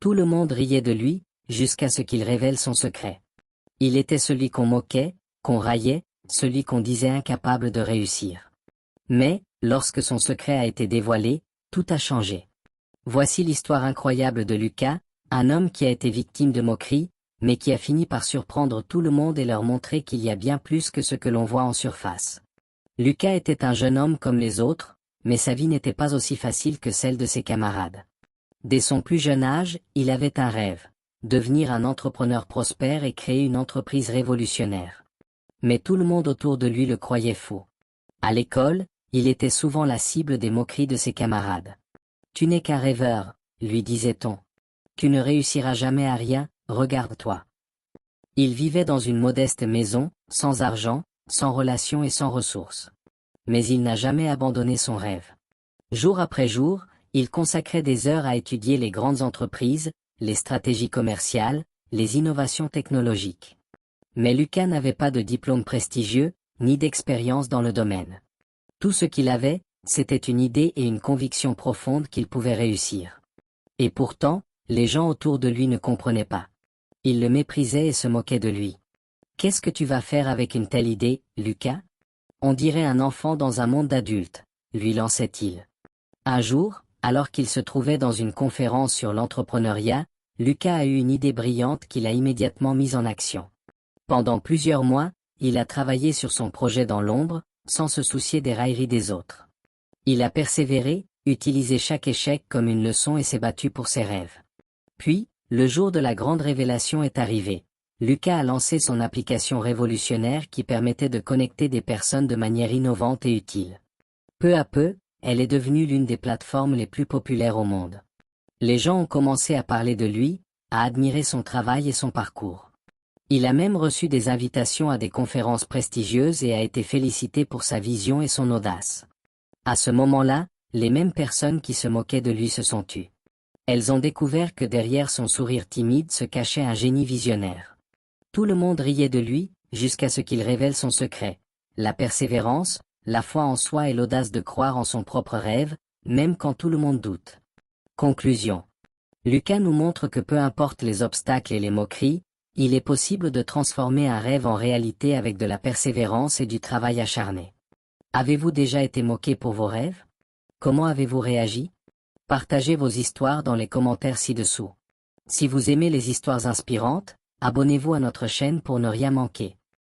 Tout le monde riait de lui, jusqu'à ce qu'il révèle son secret. Il était celui qu'on moquait, qu'on raillait, celui qu'on disait incapable de réussir. Mais, lorsque son secret a été dévoilé, tout a changé. Voici l'histoire incroyable de Lucas, un homme qui a été victime de moqueries, mais qui a fini par surprendre tout le monde et leur montrer qu'il y a bien plus que ce que l'on voit en surface. Lucas était un jeune homme comme les autres, mais sa vie n'était pas aussi facile que celle de ses camarades. Dès son plus jeune âge, il avait un rêve, devenir un entrepreneur prospère et créer une entreprise révolutionnaire. Mais tout le monde autour de lui le croyait faux. À l'école, il était souvent la cible des moqueries de ses camarades. « Tu n'es qu'un rêveur », lui disait-on. « Tu ne réussiras jamais à rien, regarde-toi. » Il vivait dans une modeste maison, sans argent, sans relations et sans ressources. Mais il n'a jamais abandonné son rêve. Jour après jour, il consacrait des heures à étudier les grandes entreprises, les stratégies commerciales, les innovations technologiques. Mais Lucas n'avait pas de diplôme prestigieux, ni d'expérience dans le domaine. Tout ce qu'il avait, c'était une idée et une conviction profonde qu'il pouvait réussir. Et pourtant, les gens autour de lui ne comprenaient pas. Ils le méprisaient et se moquaient de lui. « Qu'est-ce que tu vas faire avec une telle idée, Lucas ? On dirait un enfant dans un monde d'adultes », lui lançait-il. Un jour, alors qu'il se trouvait dans une conférence sur l'entrepreneuriat, Lucas a eu une idée brillante qu'il a immédiatement mise en action. Pendant plusieurs mois, il a travaillé sur son projet dans l'ombre, sans se soucier des railleries des autres. Il a persévéré, utilisé chaque échec comme une leçon et s'est battu pour ses rêves. Puis, le jour de la grande révélation est arrivé. Lucas a lancé son application révolutionnaire qui permettait de connecter des personnes de manière innovante et utile. Peu à peu, elle est devenue l'une des plateformes les plus populaires au monde. Les gens ont commencé à parler de lui, à admirer son travail et son parcours. Il a même reçu des invitations à des conférences prestigieuses et a été félicité pour sa vision et son audace. À ce moment-là, les mêmes personnes qui se moquaient de lui se sont tues. Elles ont découvert que derrière son sourire timide se cachait un génie visionnaire. Tout le monde riait de lui, jusqu'à ce qu'il révèle son secret, la persévérance, la foi en soi et l'audace de croire en son propre rêve, même quand tout le monde doute. Conclusion. Lucas nous montre que peu importe les obstacles et les moqueries, il est possible de transformer un rêve en réalité avec de la persévérance et du travail acharné. Avez-vous déjà été moqué pour vos rêves? Comment avez-vous réagi? Partagez vos histoires dans les commentaires ci-dessous. Si vous aimez les histoires inspirantes, abonnez-vous à notre chaîne pour ne rien manquer.